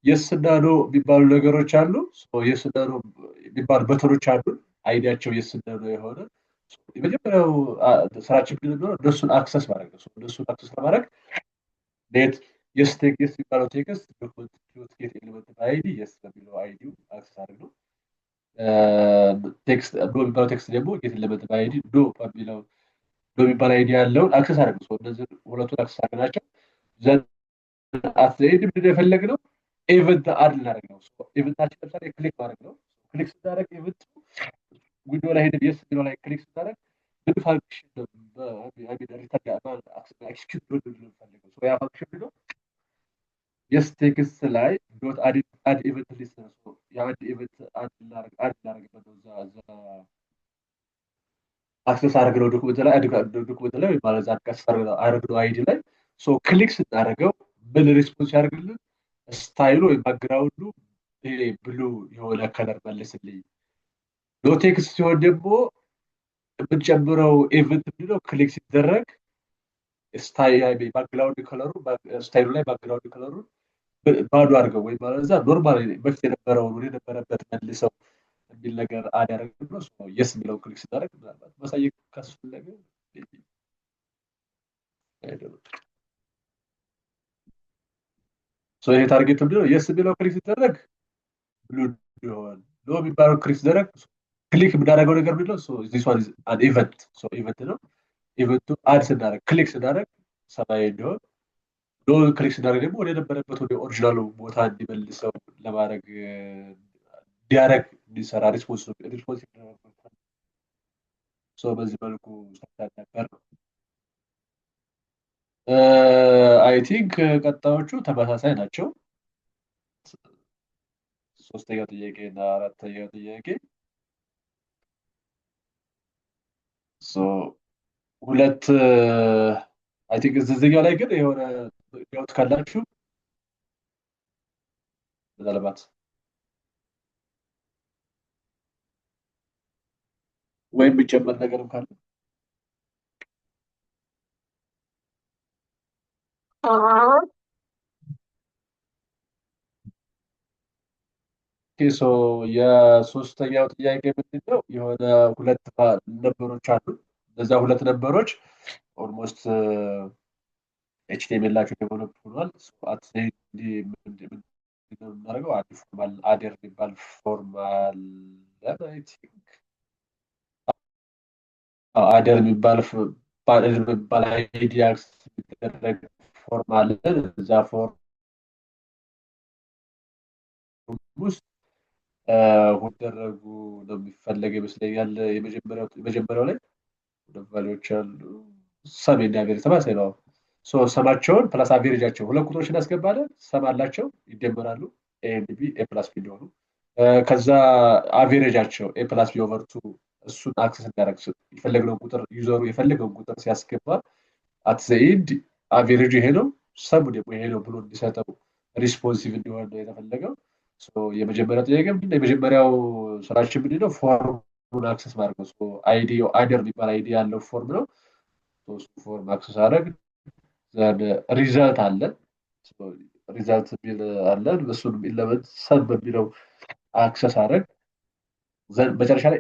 የስ እና ኖ የሚባሉ ነገሮች አሉ። የስ እና ኖ የሚባሉ በተኖች አሉ። አይዲያቸው የስ እና ኖ የሆነ የመጀመሪያው ስራችን ምንድን ነው እነሱን አክሰስ ማድረግ ነው። እነሱን አክሰስ ለማድረግ ሌት የስ ቴክስት የሚባለው ቴክስት ዶክመንት ጌት ኤሌመንት አይዲ የስ በሚለው አይዲ አክሰስ አድርግ ነው። ቴክስት ዶ የሚባለው ቴክስት ደግሞ ጌት ኤሌመንት አይዲ ዶ በሚለው ዶ የሚባል አይዲ ያለውን አክሰስ አድርግ ነው። እነዚህ ሁለቱን አክሰስ አድርግ ናቸው። አትዘይድ ምንድን የፈለግነው ኢቨንት አድ ልናደርግ ነው። ኢቨንታችን ለምሳሌ ክሊክ ማድረግ ነው። ክሊክ ስናደርግ ኢቨንት ዊንዶ ላይ ሄደን የስ የሚለው ላይ ክሊክ ስናደርግ ምን ፋንክሽን ኤክስኪዩት ብሎ የምንፈልገው ያ ፋንክሽን ነው። የስ ቴክስት ላይ ዶት አድ ኢቨንት ሊስት ነው። የአንድ ኢቨንት አድ እናደርግበት ነው። እዛ አክሰስ አድርገው ዶክመንት ላይ ማለት አክሰስ አድርገው አይዲ ላይ ክሊክ ስናደርገው ምን ሪስፖንስ ያደርግልን ስታይሉ ወይ ባክግራውንዱ ይሄ ብሉ የሆነ ከለር መልስልኝ። ኖ ቴክስት ሲሆን ደግሞ የምንጨምረው ኢቨንት ምንድነው ክሊክ ሲደረግ ባክግራውንድ ከለሩ ስታይሉ ላይ ባክግራውንድ ከለሩን ባዶ አድርገው ወይ ማለት እዛ ኖርማል በፊት የነበረውን ወደ ነበረበት መልሰው የሚል ነገር አድ ያደረግ ነው። የስ የሚለው ክሊክ ሲደረግ ምናልባት ማሳየት ካስፈለገ ይሄ ታርጌት ምንድነው የስ የሚለው ክሊክ ሲደረግ ብሉ እንዲሆን ኖ የሚባለው ክሊክ ሲደረግ ክሊክ የምናደርገው ነገር ምንድነው ኢቨንት ነው። ኢቨንቱ አድ ስናደርግ ክሊክ ስናደርግ ሰማያዊ እንዲሆን ኖ ክሊክ ስናደርግ ደግሞ ወደ ነበረበት ወደ ኦሪጂናሉ ቦታ እንዲመልሰው ለማድረግ እንዲያደርግ እንዲሰራ ሪስፖንሲቭ በዚህ መልኩ ነበር ነው። አይ ቲንክ ቀጣዮቹ ተመሳሳይ ናቸው። ሶስተኛው ጥያቄ እና አራተኛው ጥያቄ ሁለት አይ ቲንክ እዚህኛው ላይ ግን የሆነ ዳውት ካላችሁ ምናልባት ወይም የሚጨመር ነገርም ካለ የሶስተኛው ጥያቄ ምንድን ነው? የሆነ ሁለት ነንበሮች አሉ። እነዛ ሁለት ነንበሮች ኦልሞስት ኤችቲኤምኤል ላቸው ዴቨሎፕ ሆኗል። የምናደርገው አንድ ፎርማል አደር የሚባል ፎርማል አደር የሚባል አይዲ አክሰስ የሚደረግ ፎርም አለን። እዛ ፎርም ውስጥ ደረጉ ነው የሚፈለገው ይመስለኛል። የመጀመሪያው ላይ ቫሊዎች አሉ። ሰም የሚያገር ተመሳሳይ ነው። ሰማቸውን ፕላስ አቬሬጃቸው ሁለት ቁጥሮች እናስገባለን። ሰም አላቸው ይደመራሉ። ኤ ኤንድ ቢ ኤ ፕላስ ቢ እንዲሆኑ ከዛ አቬሬጃቸው ኤ ፕላስ ቢ ኦቨር ቱ እሱን አክሰስ እንዲያደርግ የፈለግነውን ቁጥር ዩዘሩ የፈለገውን ቁጥር ሲያስገባ አት ዘ ኤንድ አቬሬጁ ይሄ ነው፣ ሰሙ ደግሞ ይሄ ነው ብሎ እንዲሰጠው ሪስፖንሲቭ እንዲሆን ነው የተፈለገው። የመጀመሪያው ጥያቄ ምንድን ነው? የመጀመሪያው ስራችን ምንድን ነው? ፎርሙን አክሰስ ማድረግ ነው። አይዲ አደር የሚባል አይዲ ያለው ፎርም ነው። ፎርም አክሰስ አደረግ ሪዛልት አለን። ሪዛልት የሚል አለን። እሱን ኢለመንት ሰብ በሚለው አክሰስ አደረግ መጨረሻ ላይ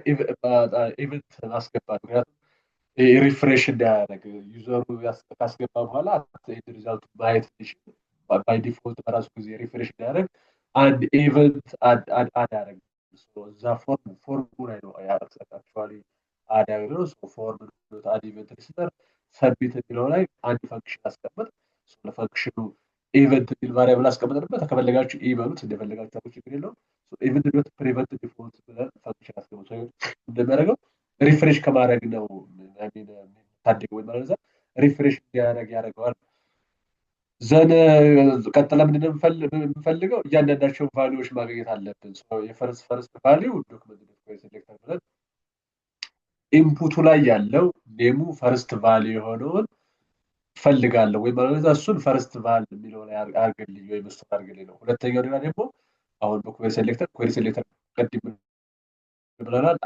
ኢቨንት ማስገባት። ምክንያቱም ሪፍሬሽ እንዳያደርግ ዩዘሩ ካስገባ በኋላ ሪዛልቱ ማየት ይችላል። ባይ ዲፎልት በራሱ ጊዜ ሪፍሬሽ እንዳያደርግ አንድ ኢቨንት አድ ያደረግ እዛ ፎርሙ ላይ ነው አክቹዋሊ አድ ያደረግነው። ፎርም አድ ኢቨንት ሊስተር ሰቢት የሚለው ላይ አንድ ፈንክሽን አስቀምጥ። ለፈንክሽኑ ኢቨንት የሚል ቫሪያብል አስቀምጠንበት ከፈለጋችሁ ኢበሉት እንደፈለጋችሁ ችግር የለውም። ኢቨንት ዶት ፕሪቨንት ዲፎልት ብለን ፈንክሽን አስቀምጥ። እንደሚያደርገው ሪፍሬሽ ከማድረግ ነው ታደገ ወይ ማለት ነው። ሪፍሬሽ እንዲያደርግ ያደርገዋል። ዘን ቀጥለ ምንድነው የምንፈልገው? እያንዳንዳቸውን ቫሊዎች ማግኘት አለብን። የፈርስት ቫሊው ዶክመንት ሴሌክተር ብለን ኢንፑቱ ላይ ያለው ኔሙ ፈርስት ቫሊው የሆነውን ፈልጋለሁ ወይ ማለት እሱን ፈርስት ቫል የሚለው ላይ አርገልኝ ወይ መስጠት አርገልኝ ነው። ሁለተኛው ደግሞ አሁን በኩዌሪ ሴሌክተር ቅድም ብለናል።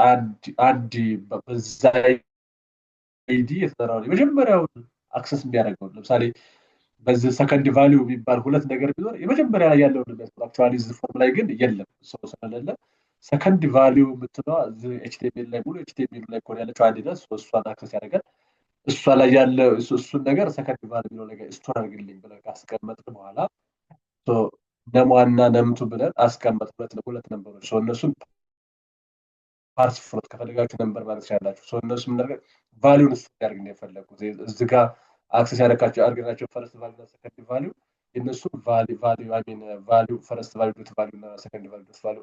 አንድ በዛ አይዲ የተጠራው የመጀመሪያውን አክሰስ የሚያደርገው ለምሳሌ በዚህ ሰከንድ ቫሊዩ የሚባል ሁለት ነገር ቢኖር የመጀመሪያ ላይ ያለው አክቹዋሊ እዚህ ፎርም ላይ ግን የለም። ሰው ስለሌለ ሰከንድ ቫሊዩ የምትለዋ ኤችቲኤምኤል ላይ ሙሉ ኤችቲኤምኤል ላይ ኮድ ያለችው አንድ ናት። እሷን አክሰስ ያደርጋል። እሷ ላይ ያለ እሱን ነገር ሰከንድ ቫሊዩ የሚለው ነገር ስቶር አድርግልኝ ብለን ካስቀመጥን በኋላ ነሟና ነምቱ ብለን አስቀመጥ ሁለት ነንበሮች እነሱን ፓርስ ፍሎት ከፈለጋችሁ ነንበር ማለት ትችላላችሁ። እነሱ ምናደርገ ቫሊዩን ስቶር ያደርግ ነው የፈለጉት እዚህ ጋር አክሰስ ያደረጋቸው አድርገናቸው ፈርስት ቫሊዩ እና ሰከንድ ቫሊዩ የነሱ ቫሊዩ ቫሊዩ ፈርስት ቫሊዩ ዶት ቫሊዩ እና ሰከንድ ቫሊዩ ዶት ቫሊዩ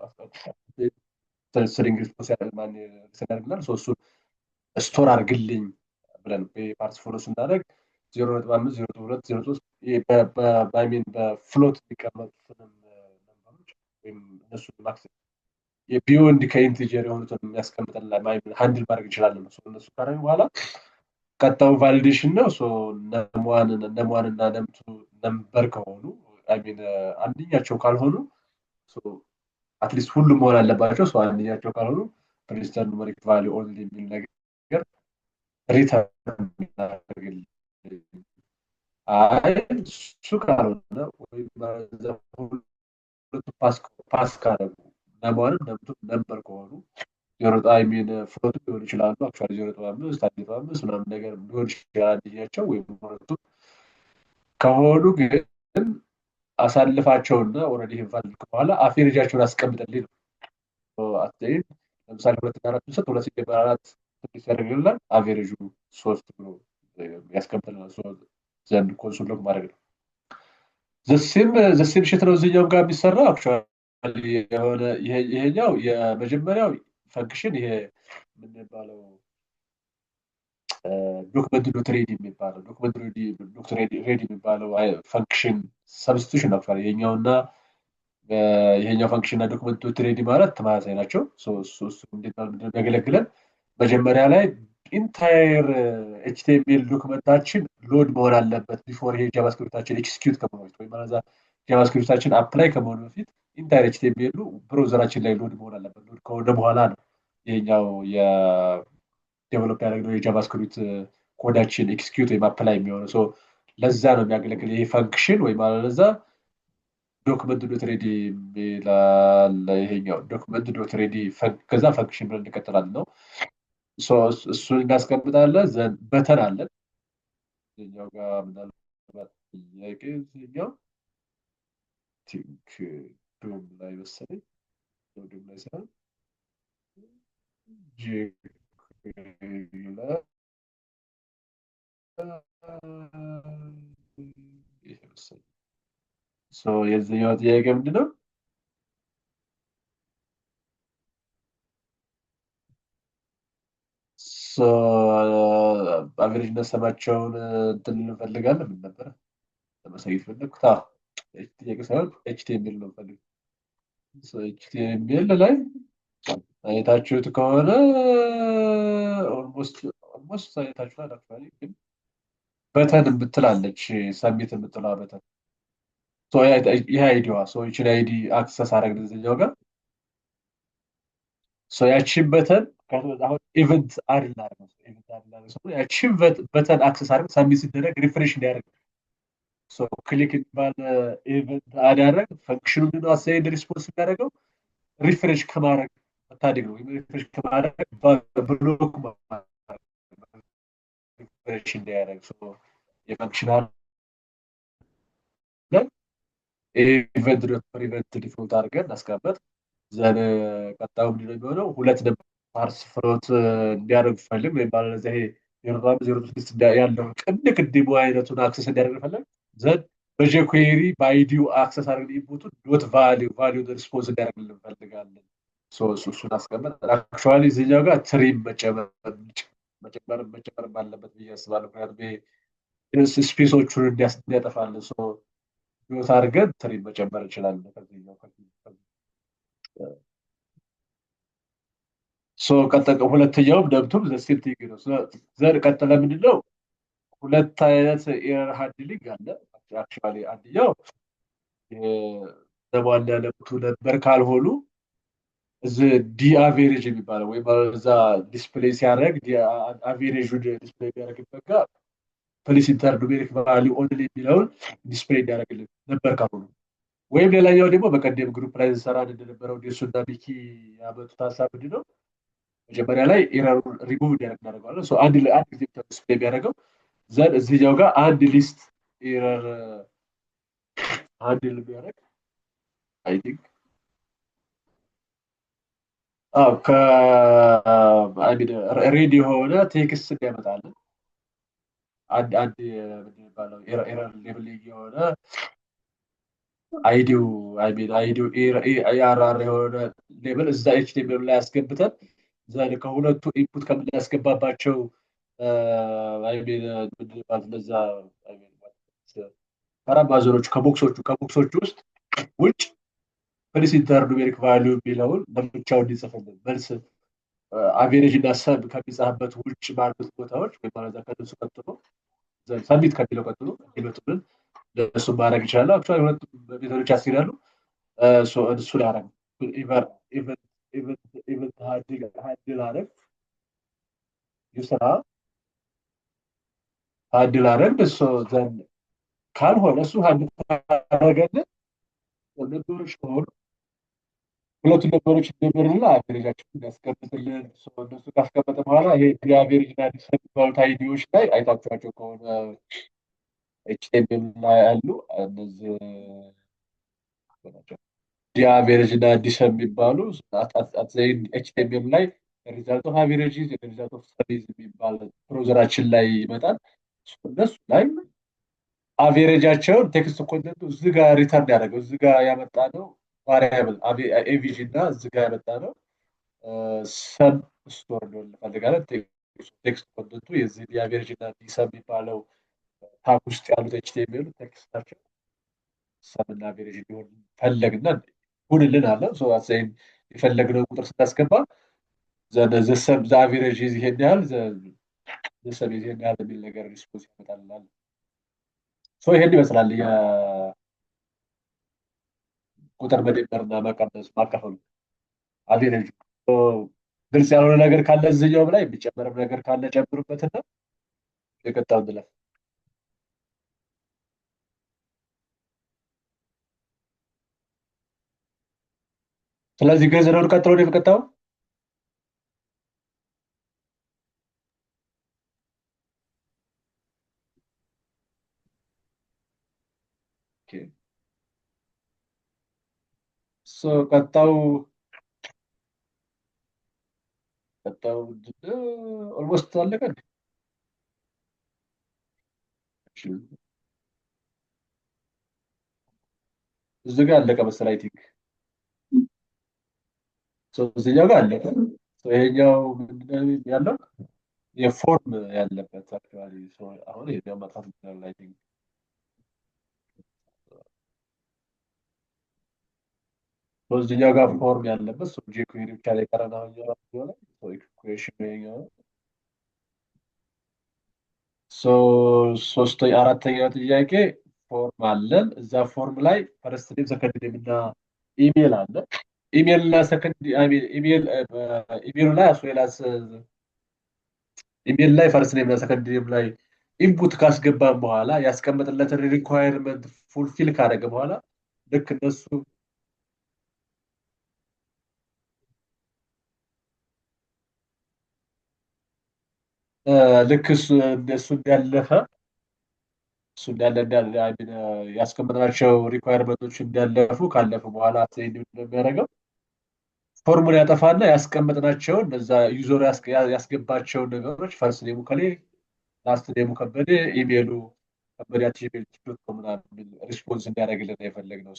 ስትሪንግ ሪስፖንስ ያደርግናል። እሱን ስቶር አድርግልኝ ብለን ፓርስ ፍሎት ስናደርግ 0.5 0.2 0.3 በፍሎት የሚቀመጡትንም ነንበሮች ወይም እነሱ ማክሰስ የቢዮንድ ከኢንቲጀር የሆኑትን የሚያስቀምጠን ሃንድል ማድረግ እንችላለን። እነሱ ካደረግን በኋላ ቀጣው ቫሊዴሽን ነው። ነሟን እና ነምቱ ነምበር ከሆኑ አንደኛቸው ካልሆኑ አትሊስት ሁሉም መሆን አለባቸው። አንደኛቸው ካልሆኑ ሪተርን ኑመሪክ ቫሊዩ ኦንሊ የሚል ነገር ሪተርን ያደርግልኝ። እሱ ካልሆነ ወይም ፓስ ካደረጉ ነሟንም ነምቱ ነምበር ከሆኑ ፍሎት ሊሆን ይችላሉ። አክቹዋሊ 0.5 1.5 ምናምን ነገር ሊሆን ይችላል አንደኛቸው ወይም ሁለቱ ከሆኑ ግን አሳልፋቸውና ኦልሬዲ ኢንቫሊድ ከኋላ አቬሬጃቸውን አስቀምጠልኝ ነው። አትይም ለምሳሌ 2.4 ሰጥ 2.4 ትንሽ ያደርግልናል። አቬሬጁ 3 ብሎ ያስቀምጠልናል። ዘንድ ኮንሶል ሎግ ማድረግ ነው። ዘሴም ሽት ነው እዚህኛውም ጋር የሚሰራ አክቹዋሊ የሆነ ይሄኛው የመጀመሪያው ፈንክሽን ይሄ የምንባለው ዶክመንት ዶት ሬዲ የሚባለው ሬዲ የሚባለው ፈንክሽን ሰብስቲቱሽን ነው። ይሄኛውና ይሄኛው ፈንክሽን እና ዶክመንት ዶት ሬዲ ማለት ተመሳሳይ ናቸው። እሱ የሚያገለግለን መጀመሪያ ላይ ኢንታየር ኤችቲኤምኤል ዶክመንታችን ሎድ መሆን አለበት ቢፎር ይሄ ጃቫስክሪፕታችን ኤክስኪዩት ከመሆኑ በፊት ወይም ማለት ጃቫስክሪፕታችን አፕላይ ከመሆኑ በፊት ኢንታየር ኤችቲኤምኤሉ ብሮዘራችን ላይ ሎድ መሆን አለበት። ሎድ ከሆነ በኋላ ነው ይሄኛው የዴቨሎፕ ያደረግነው የጃቫስክሪፕት ኮዳችን ኤክስኪዩት ወይም አፕላይ የሚሆነው። ለዛ ነው የሚያገለግል ይሄ ፈንክሽን ወይም አለዛ ዶክመንት ዶት ሬዲ ይላል። ይሄኛው ዶክመንት ዶት ሬዲ ከዛ ፈንክሽን ብለን እንቀጥላለን ነው። እሱን እናስቀምጣለን። ዘን በተን አለን ይሄኛው ጋር ምናልባት ጥያቄ ይሄኛው ቲንክ ዶም ላይ መሰለኝ ዶም ላይ ሳይሆን የዚህኛው ጥያቄ ምንድነው? አቨሬጅ ሰማቸውን እንትን እንፈልጋለን። ምን ነበረ ለማሳየት ፈለግኩት? ጥያቄ ሳይሆን ኤችቲኤምኤል ነው ፈልግ። ኤችቲኤምኤል ላይ አይታችሁት ከሆነ ኦልሞስት አይታችኋል። አክቹዋሊ ግን በተን የምትላለች ሰሚት የምትለዋ በተን ይህ አይዲዋ ይችን አይዲ አክሰስ አደረግን እዚህኛው ጋር ያቺን በተን አሁን ኢቨንት ያቺን በተን አክሰስ አድርገን ሳሚት ሲደረግ ሪፍሬሽ እንዲያደርግ ክሊክ ባለ ኢቨንት አዳረግ ፈንክሽኑ ምንድነው አሳይድ ሪስፖንስ የሚያደርገው ሪፍሬሽ ከማድረግ መታደግ ነው። ወይም ሪፍሬሽ ከማድረግ ብሎክ ሪፍሬሽ እንዲያደርግ የፈንክሽናል ኢቨንት ዲፎልት አድርገን እናስቀምጥ። ዘን ቀጣዩ ምንድነው የሚሆነው? ሁለት ፓርስ ፍሎት እንዲያደርግ ፈልግ ወይም ባለዚያ ይሄ 0.06 ያለው ቅድሙ አይነቱን አክሰስ እንዲያደርግ ፈልግ ዘን በጄኩዌሪ በአይዲው አክሰስ አድርገን ኢንፑቱን ዶት ቫሊዩ ሪስፖንስ እንዲያደርግ እንፈልጋለን። እሱን አስቀምጥ። አክቹዋሊ እዚህኛው ጋር ትሪም መጨመር ባለበት ብዬ አስባለሁ። ምክንያቱም ስፔሶቹን እንዲያጠፋልን ዶት አድርገን ትሪም መጨመር እንችላለን። ከዚህኛው ሁለተኛውም ደብቱም ዘሴም ቲንግ ነው። ዘር ቀጠለ ምንድነው? ሁለት አይነት ኤረር ሃንድሊንግ አለ። አክቹዋሊ አንደኛው ለሟላ ለብቱ ነበር ካልሆኑ እዚህ ዲ አቬሬጅ የሚባለው ወይም እዛ ዲስፕሌይ ሲያደርግ አቬሬጁን ዲስፕሌይ የሚያደርግበት ጋር ፕሊስ ኢንተር ኑሜሪክ ቫሊዩ ኦንሊ የሚለውን ዲስፕሌይ እንዲያደርግልን ነበር ካልሆኑ፣ ወይም ሌላኛው ደግሞ በቀደም ግሩፕ ላይ ሰራን እንደነበረው ዴሱና ሚኪ ያመጡት ሀሳብ ምንድነው? መጀመሪያ ላይ ኤረሩን ሪሙቭ እንዲያደርግ እናደርገዋለን። አንድ ጊዜ ዲስፕሌይ የሚያደርገው ዘን እዚህኛው ጋር አንድ ሊስት ኤረር ሃንድል የሚያደርግ አይ ቲንክ ሬዲ የሆነ ቴክስት እንዲያመጣለን አንድ ምንድነው ኤረር ሌብሊንግ የሆነ አይዲው ኤአርአር የሆነ ሌብል እዛ ኤችቲኤምኤል ላይ ያስገብተን ዘን ከሁለቱ ኢንፑት ከምናስገባባቸው ለዛ ፓራሜትሮች ከቦክሶቹ ውስጥ ውጭ ፕሊስ ኢንተር ኑሜሪክ ቫሊዩ የሚለውን ለብቻው እንዲጽፍልን መልስ አቬሬጅ እና ሰብ ከሚጻፍበት ውጭ ባሉት ቦታዎች ወይ ማለት ከነሱ ቀጥሎ ሰሚት ከሚለው ቀጥሎ እንዲመጡልን ለእሱ ማድረግ ይችላል። አክቹዋሊ ሁለቱም ሜቶዶች ያስኬዳሉ። እሱ ላይ አረግ ኢቨንት ሃንድል አረግ ይስራ ሃንድል አረግ ዘን ካልሆነ እሱ ሃንድል አረገልን ነበሮች ከሆኑ ሁለቱ ነበሮች እንደምርና አቬሬጃቸውን ያስቀምጥልን። እነሱ ካስቀመጠ በኋላ ይሄ ዲአቬሬጅ እና ዲሰሚባሉት አይዲዎች ላይ አይታችኋቸው ከሆነ ኤችቲኤምኤል ላይ ያሉ እነዚህ ዲአቬሬጅ እና ዲሰም የሚባሉ ኤችቲኤምኤል ላይ ሪዛልት ኦፍ አቬሬጅ ሪዛልት ኦፍ ሰሚዝ የሚባል ብሮዘራችን ላይ ይመጣል። እነሱ ላይ አቬሬጃቸውን ቴክስት ኮንተንቱ እዚህ ጋር ሪተርን ያደረገው እዚህ ጋር ያመጣ ነው ቫሪያብል ኤቪጂ እና እዚህ ጋር ያመጣ ነው ሰም ስቶር ነው እንፈልጋለን። ቴክስት ኮንተንቱ የዚህ የአቬሬጅ እና ዲሰም የሚባለው ታግ ውስጥ ያሉት ኤችቲኤምኤል ቴክስት ናቸው። ሰም እና አቬሬጅ እንዲሆን ፈለግና ሁንልን አለ አሳይን የፈለግነው ቁጥር ስታስገባ ዘሰም አቬሬጅ ይሄን ያህል ዘሰም ይሄን ያህል የሚል ነገር ሪስፖንስ ያመጣልናል። ይሄን ይመስላል የቁጥር መደመርና መቀነስ ማካፈሉ አቬሬጅ። ግልጽ ያልሆነ ነገር ካለ እዚህኛውም ላይ የሚጨመርም ነገር ካለ ጨምሩበትና የቀጣው እንለፍ። ስለዚህ ግልጽ ነው። ቀጥሎ ነው የሚቀጣው። ቀጣው ኦልሞስት አለቀ። እዚህ ጋር አለቀ መሰለኝ። አይ ቲንክ እዚህኛው ጋር አለቀ። ይሄኛው ምንድነው ያለው የፎርም ያለበት አክቹዋሊ አሁን ይሄኛው ማጥፋት ይችላል። አይ ቲንክ እዚህኛው ጋር ፎርም ያለበት ጄኩዌሪ ብቻ ላይ ቀረና ሆነ ኢኩዌሽን ነው። አራተኛው ጥያቄ ፎርም አለን። እዛ ፎርም ላይ ፈርስት ኔም ሰከንድ ኔም እና ኢሜል አለ። ኢሜል እና ሰከንድ ኢሜሉ ላይ አስዌላስ ኢሜል ላይ ፈርስት ኔም እና ሰከንድ ኔም ላይ ኢንፑት ካስገባን በኋላ ያስቀመጥለትን ሪኳየርመንት ፉልፊል ካደረገ በኋላ ልክ እነሱ ልክ እሱ እንዳለፈ እሱ እንዳለ ያስቀመጥናቸው ሪኳየርመንቶች እንዳለፉ ካለፉ በኋላ እንደሚያደርገው ፎርሙን ያጠፋና ያስቀመጥናቸውን እዛ ዩዘሩ ያስገባቸውን ነገሮች ፈርስት ኔሙ ከሌ ላስት ኔሙ ከበደ ኢሜሉ ከበደ ምናምን ሪስፖንስ እንዲያደርግልን የፈለግነው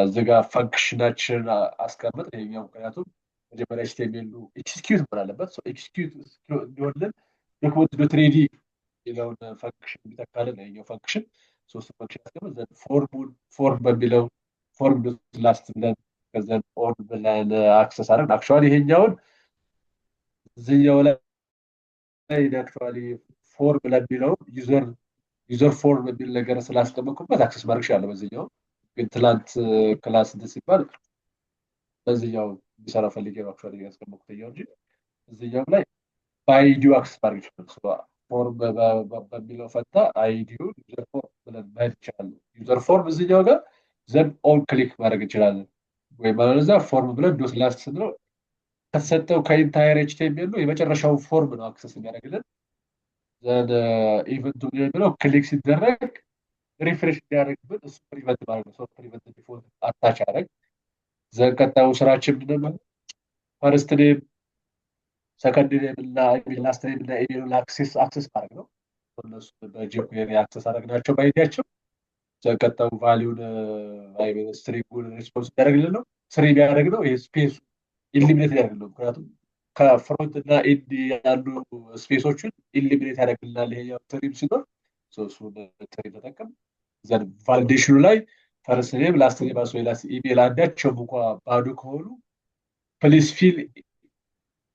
እዚህ ጋር ፈንክሽናችን አስቀምጥ። ይሄኛው ምክንያቱም መጀመሪያ ኤችቲኤምኤሉ ኤክስኪዩት መሆን አለበት። ኤክስኪዩት እንዲሆንልን ዶክመንት ዶት ሬዲ የሚለውን ፈንክሽን የሚተካልን ይሄኛው ፈንክሽን ሶስት ፈንክሽን ያስቀምጥ ዘንድ ፎርም በሚለው ፎርም ዶት ላስት ብለን ከዘን ኦን ብለን አክሰስ አደረግን። አክቹዋሊ ይሄኛውን እዚህኛው ላይ አክቹዋሊ ፎርም ለሚለው ዩዘር ፎርም የሚል ነገር ስላስቀመጥኩበት አክሰስ ማድረግ ይችላለሁ። በዚህኛው ግን ትላንት ክላስ እንትን ሲባል በዚህኛው እንዲሰራ ፈልጌ ነው አክቹዋሊ ያስቀመጥኩት እንጂ እዚህኛው ላይ በአይዲው አክሰስ ማድረግ ይችላል። ፎርም በሚለው ፈታ አይዲው ዩዘር ፎርም ብለን ማየት ይችላል። ዩዘር ፎርም እዚህኛው ጋር ዘን ኦን ክሊክ ማድረግ እንችላለን። ወይ ማለት ፎርም ብለን ዶት ላስት ስንለው ከተሰጠው ከኢንታየር ኤችቲኤምኤል ነው የመጨረሻው ፎርም ነው አክሰስ የሚያደርግልን። ዘን ኢቨንቱ የሚለው ክሊክ ሲደረግ ሪፍሬሽ እንዲያደርግብን እሱ ፕሪቨንት ማለት ነው። ፕሪቨንት ዲፎልት አታች አደረግ። ዘን ቀጣዩ ስራችን ምንድን ነው? ፈርስት ኔም ሰከንድ ኔም እና ላስት ኔም እና ኢሜል አክሰስ ማድረግ ነው። እነሱ በጄኩዌሪ አክሰስ አደረግናቸው በአይዲያቸው። ዘን ቀጣዩ ቫሊዩን ስትሪንጉን ሪስፖንስ እንዲያደርግልን ነው። ስሪ ቢያደርግ ነው ይሄ ስፔሱ ኢሊሚኔት ያደርግልን ነው። ምክንያቱም ከፍሮንት እና ኢንድ ያሉ ስፔሶችን ኢሊሚኔት ያደርግልናል። ይሄኛው ትሪም ሲኖር እሱን ትሪም ተጠቀም። ዘን ቫሊዴሽኑ ላይ ፈርስት ኔም ላስት ኔም አስዌላስ ኢሜል አንዳቸውም እንኳ ባዶ ከሆኑ ፕሊስ ፊል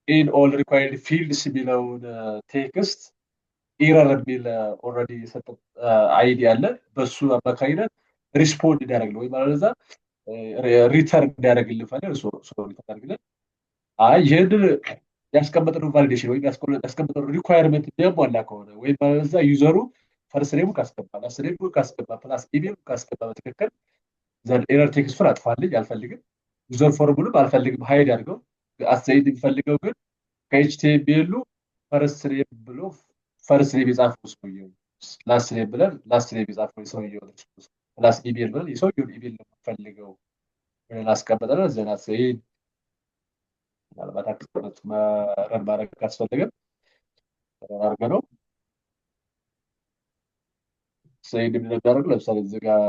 ኢን ኦል ሪኳየርድ ፊልድስ የሚለውን ቴክስት ኢረር የሚል ኦልሬዲ የሰጠ አይዲ አለ። በሱ አማካኝነት ሪስፖንድ እንዲያደርግልን ወይ ማለት ሪተርን እንዲያደርግልን ፈለግ ሪተርን ይህንን ያስቀመጥነው ቫሊዴሽን ወይም ያስቀመጥነው ሪኳየርመንት የሚያሟላ ከሆነ ወይም በዛ ዩዘሩ ፈርስት ኔሙ ካስገባ ላስት ኔሙ ካስገባ ፕላስ ኢሜል ካስገባ በትክክል ዘን ኤረር ቴክስቱን አጥፋልኝ አልፈልግም። ዩዘር ፎርሙንም አልፈልግም ሀይድ አድርገው። አስተያየት የሚፈልገው ግን ከኤችቲኤምኤሉ ፈርስት ኔም ብሎ ፈርስት ኔም የጻፈው ሰውየው ላስት ኔም ብለን ላስት ኔም የጻፈው ሰውየው ፕላስ ኢሜል ብለን የሰውየውን ኢሜል ነው የምፈልገው ብለን አስቀምጠናል። ዘን አስተያየት ምናልባት አክሰስ ረን ማድረግ ካስፈለገን አድርገ ነው ሰይድ የሚነዳረግ ለምሳሌ እዚህ ጋር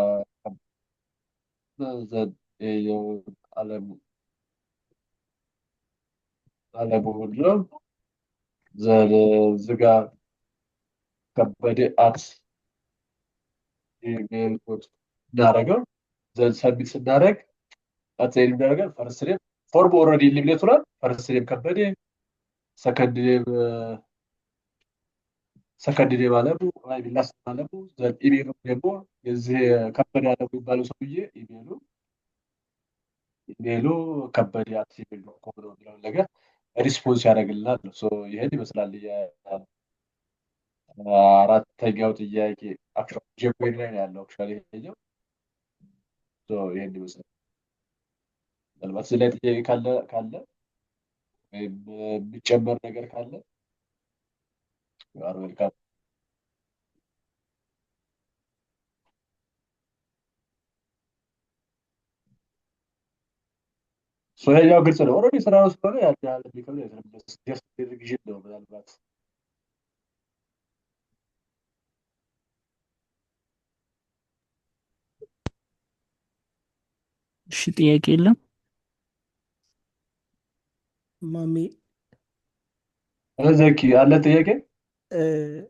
አለሙ ነው ዝጋ ከበደ አት ኢሜል ዶት እናደርገው ሰሚት ስናደርግ አትሳይድ እናደርጋል። ፈርስት ኔም ፎርም ኦልሬዲ ኢሊሚኔት ሆኗል። ፈርስት ኔም ከበደ፣ ሰከንድ ኔም አለሙ፣ ላስት አለሙ፣ ኢሜሉ ደግሞ የዚህ ከበደ አለሙ የሚባለው ሰውዬ ኢሜሉ ከበደ አት ኢሜል ዶት ኮም ነው የሚለውን ነገር ሪስፖንስ ያደርግልናል። ይህን ይመስላል የአራተኛው ጥያቄ። ጀመሪ ላይ ነው ያለው አክቹዋሊ ይሄኛው። ይህን ይመስላል። ምናልባት እዚህ ላይ ጥያቄ ካለ ወይም የሚጨመር ነገር ካለ ዌልካም። ይሄኛው ግልጽ ነው። ኦልሬዲ ስራ ውስጥ ሆነ ያን ያህል የሚከብድ አይደለም። ጀስት ሪቪዥን ነው ምናልባት እሺ ጥያቄ የለም። ማሜ ዘኪ አለ ጥያቄ?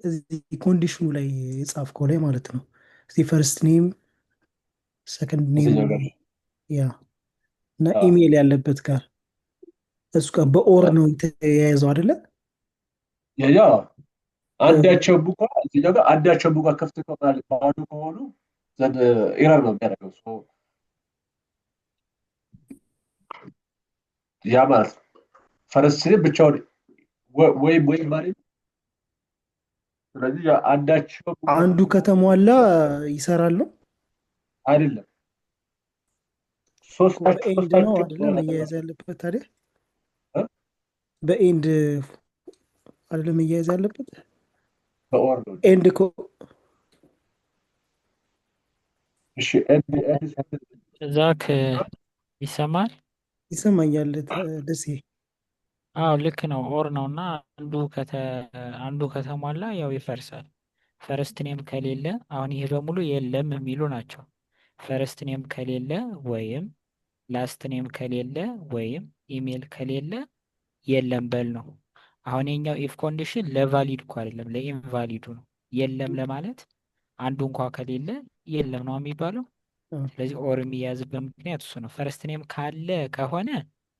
እዚህ ኮንዲሽኑ ላይ የጻፍከው ላይ ማለት ነው። እስቲ ፈርስት ኔም ሰከንድ ኔም የትኛው ጋር? ያ እና ኢሜይል ያለበት ጋር እሱ ጋር በኦር ነው የተያያዘው አይደለ? ያ አንዳቸው ቡካ እዚህኛው ጋር አንዳቸው ቡካ ክፍት ከሆነ ባዶ ከሆኑ ዘንድ ኤረር ነው የሚያደርገው። ያ ማለት ነው ፈረስት ኔም ብቻውን ወይም ማለት ነው። ስለዚህ አንዳቸው ቡካ አንዱ ከተሟላ ይሰራል ነው አይደለም። በኤንድ ነው አይደለ? መያያዝ ያለበት ታዲያ በኤንድ አይደለ መያያዝ ያለበት በኦር ነው። ኤንድ እሺ ዛክ ይሰማል? ይሰማኛል ደሴ። አዎ ልክ ነው። ኦር ነው እና አንዱ ከተሟላ ያው ይፈርሳል። ፈርስት ኔም ከሌለ አሁን ይሄ በሙሉ የለም የሚሉ ናቸው። ፈርስት ኔም ከሌለ ወይም ላስት ኔም ከሌለ ወይም ኢሜል ከሌለ የለም በል ነው። አሁን የኛው ኢፍ ኮንዲሽን ለቫሊድ እኮ አይደለም ለኢንቫሊዱ ነው። የለም ለማለት አንዱ እንኳ ከሌለ የለም ነው የሚባለው። ስለዚህ ኦር የሚያዝበት ምክንያት እሱ ነው። ፈርስት ኔም ካለ ከሆነ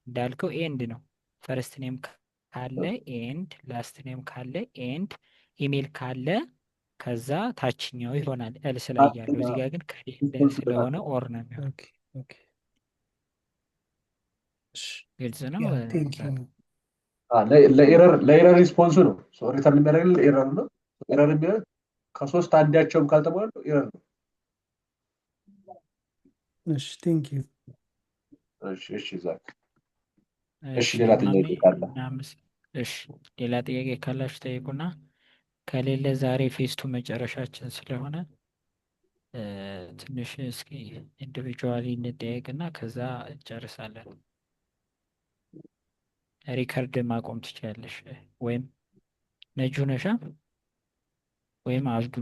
እንዳልከው ኤንድ ነው። ፈርስት ኔም ካለ ኤንድ፣ ላስት ኔም ካለ ኤንድ፣ ኢሜል ካለ ከዛ ታችኛው ይሆናል ኤልስ ላይ ያለው። እዚህ ጋር ግን ከሌለ ስለሆነ ኦር ነው የሚሆነው። ግልጽ ነው። ለኤረር ሪስፖንሱ ነው ሪተርን የሚያደርግልን ኤረር ነው። ኤረር የሚያደርግ ከሶስት አንዳቸውም ካልተሟሉ ኤረር ነው። እሺ ቴንክ ዩ። እሺ ዛክ። እሺ ሌላ ጥያቄ ካለ? እሺ ሌላ ጥያቄ ካላችሁ ጠይቁና፣ ከሌለ ዛሬ ፌስቱ መጨረሻችን ስለሆነ ትንሽ እስኪ ኢንዲቪጁዋሊ እንጠያየቅና ከዛ እንጨርሳለን። ሪከርድ ማቆም ትችላለሽ። ወይም ነጁ ነሻ ወይም አብዱ